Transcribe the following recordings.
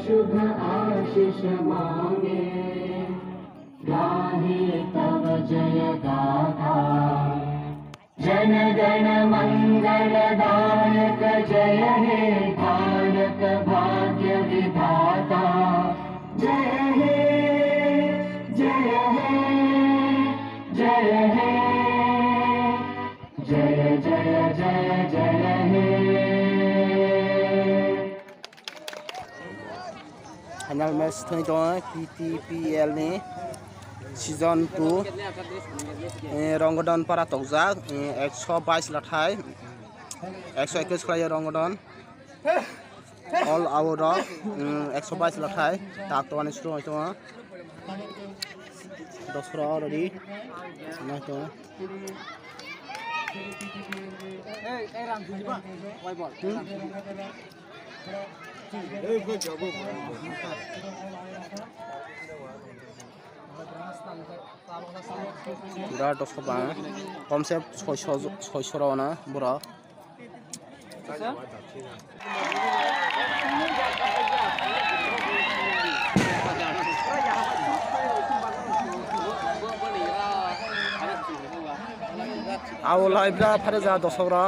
शुभ आशीष मांगे गाहे तव जय गाथा जन गण मंगलदायक जय हे भारत भाग्य विधाता जय हे जय हे जय हे जय जय जय जय हे फाइनल मैच थोड़ी तो PTPL ने सीजन 2 रंगदन पारा तौजाक 122 लाथाय 121 खालाय रंगदन ऑल आउट 122 लाथाय ताकतवानि शुरू होइतो दसरा रेडी नाइतो ए राम जुजिबा वाइ बॉल बिराद दसबा कमसेप्ट 600 रावना बरा आवलाय बिराद फारे जा दसरा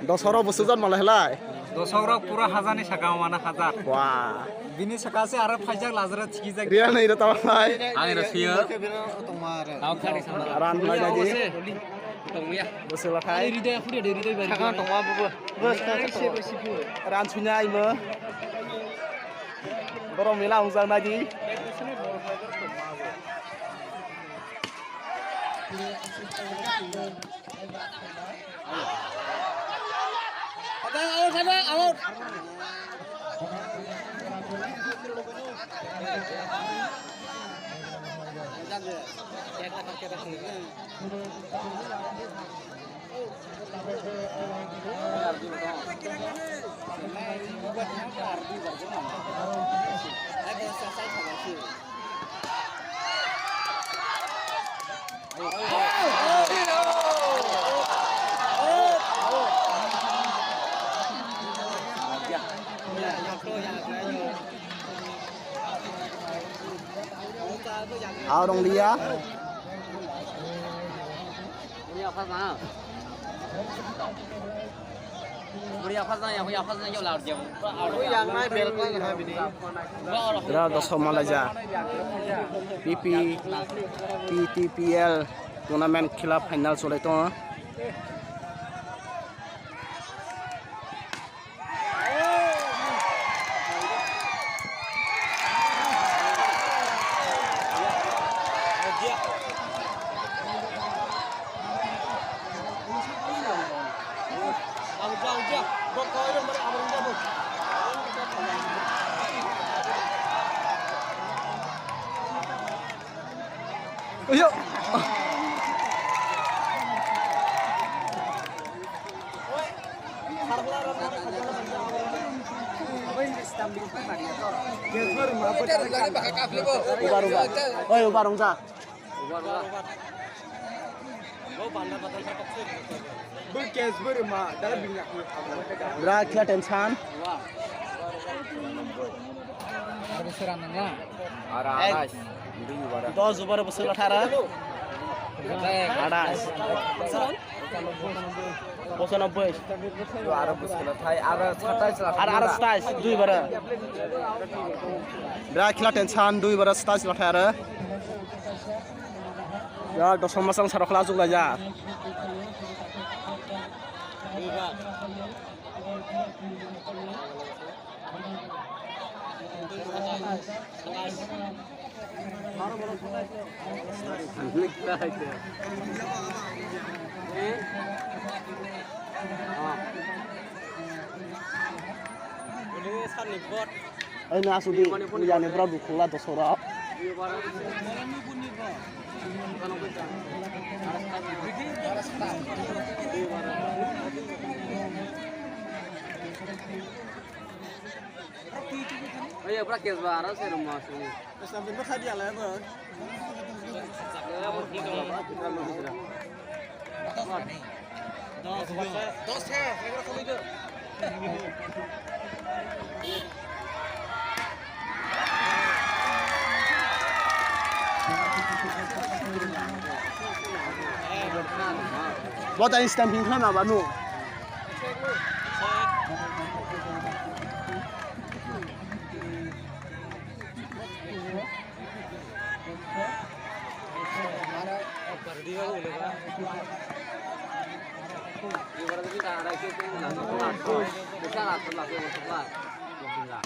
दसरा बोसोरजन मालायलाय दसरा पूरा हाजारनि सागा माना हाजार वा बिनि सागासे आरो फाइजाक लाजरा थिखि जाग रिया नै रताबाय आं रसियो आव खारि रान लायनायदि तंमिया बोसोरलाथाय रिदे खुदे रिदे बाय सागा तंमा बुबो रान सुनायमो बर' मेला उजानायदि out. Ao đồng đi á. Ra đó xong Malaysia. PTPL tournament khilaf final solai to. Ayo. Dos over besar 18 95 आरो बोसोर थाय आरो 27 आरो 27 दुई बार बिराद खेला टेनसन दुई बार 27 लाथाय आरो बिराद दसम मासं सारखला जुगलाय जा Ay nasudi yani beradu kula dosora bây giờ bác kia vào nó sẽ rumah sini sampai nak hadiah lah bro. ya mau kita mau kita dos है एक रखो इधर What are you stamping kan apa nu? ibarat kita ada itu langsung keluar bisa langsung keluar enggak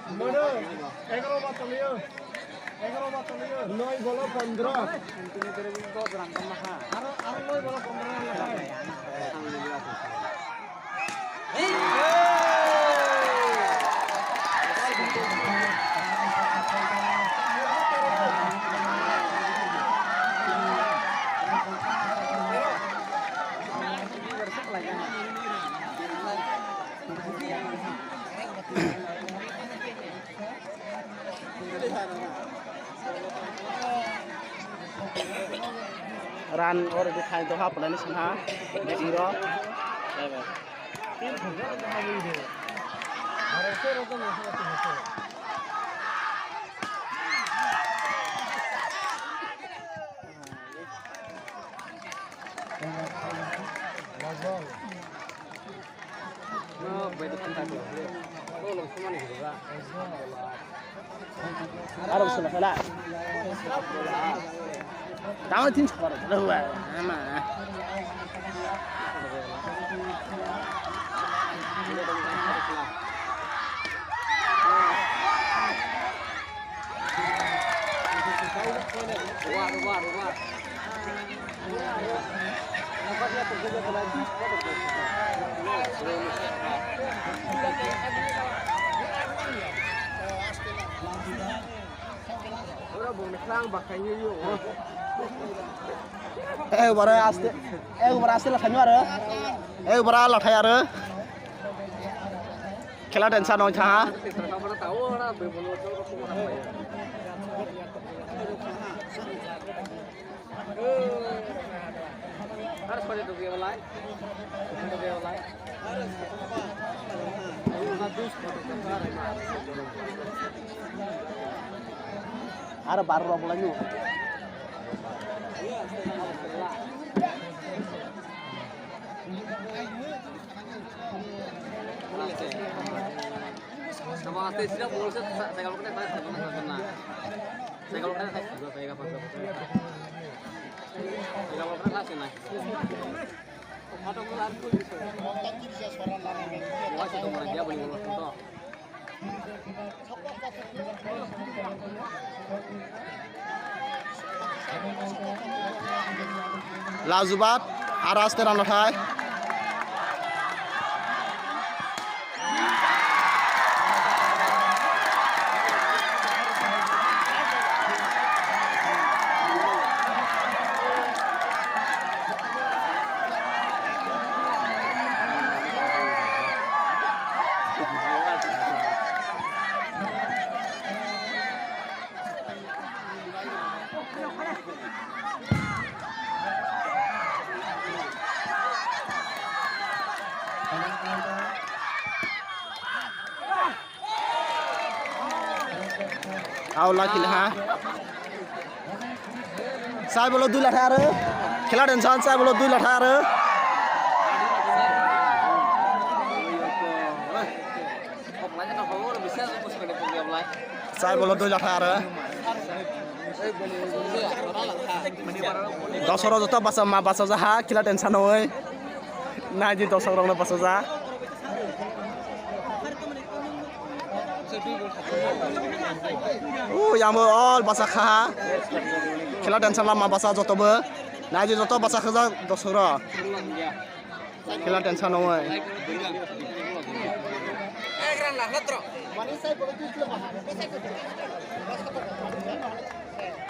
Mana? 11 battalion. 11 battalion. 9 bola 15. Ar 9 bola 15. Ran or di thai to ha pala ni sana zero no betul kan tadi oh lo semua nih juga Arab sudah kalah. Tahu tin sekarang dah huwa, ama. Rumah. Nampaknya terjadi lagi. Orang boleh serang bakanya yuk. bara asli lah kanyu ada. Bara lah thai ada. Kela tensa nong cha. Kita tahu orang berbulu tu orang apa ya. Harus pada tu dia lain. Tu dia lain. Habis Ada baru lah bulannya. Sama artis tidak boleh saya kalau kena saya kena. Saya kalau kena saya juga saya kapan kalau kena saya naik. Ada bulan tu bisa. Wah itu orang dia boleh ngurus tu. Lazubat aras teran thai. Aula kilha. Sai bolo 2 lakh आरो. खेला tension sai bolo 2 lakh आरो. Sai bolo 2 lakh आरो. Dosoro jota basa ma basa jaha kila tension hoy. Nah di dosoro na basa ja. Yang all basa kha. Kila tension lama basa joto be. Nah di joto basa kha dosoro. Kila tension hoy.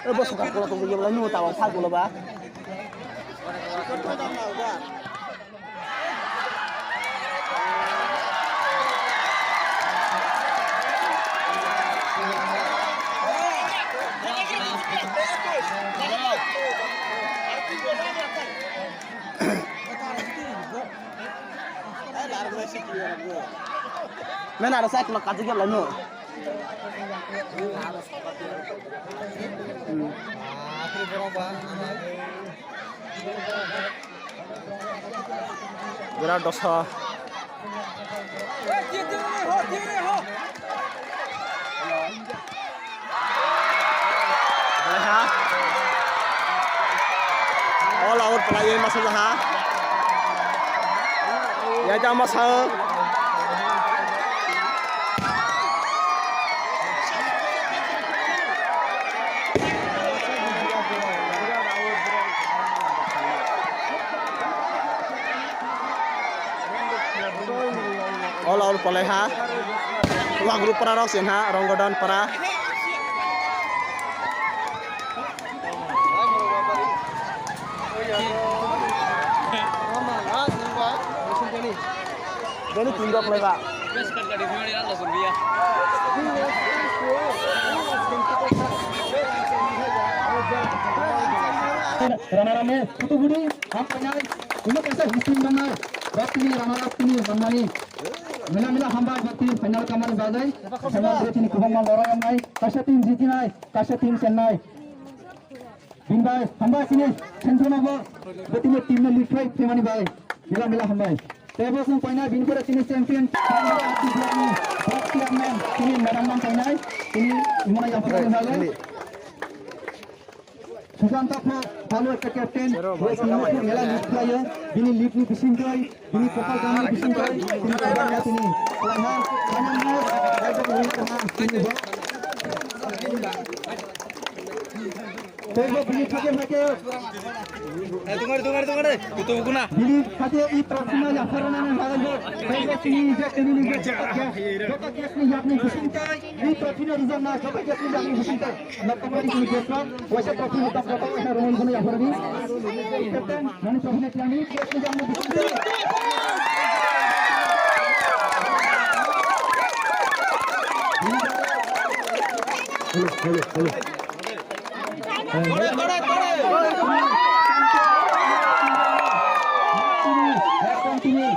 Bos suka kalau tunggu jam lalu tahu apa gula ba? Mana ada saya kalau kaji jam lalu. Berat dosa. All out pelayan masuk jaha. Ya jam masuk. All out paleha. Ruang grup para rok sen ha, Ronggodan para. Doni tunggu pelega. Rame-rame itu budi apa nyai ini कैसे history बनना है रात ini ramarat ini बनवानी मिला hamba bati final kamar bazai final ini kubang lora yang naik kasih tim jiti naik kasih tim senai bimbai hamba sini sentrona bo bati ini timnya lead fight temani bai mila hamba tebos yang final bin pura sini champion ini meramang final ini mana yang final Sujanta Pro, follow the captain. West Indies mela lead player. Bini lead ni bising koi, bini kopal kami bising koi. Bini kabar ya sini. Pelanggan, kanan ada bini kanan sini bo. Tengok bini kaki. Tunggu. Itu guna. Bini kaki ini proxima ya karena nanti bo. Tengok sini je ini je. Jika kes ni yapni bising koi, ini proxima reason na. Jika kes ni yapni bising koi. Nak kembali ke kesam, wajah proxima tak dapat wajah rumah guna ya pergi. Captain, mana proxima yang ini kes ni yapni bising koi. Hello. Continue.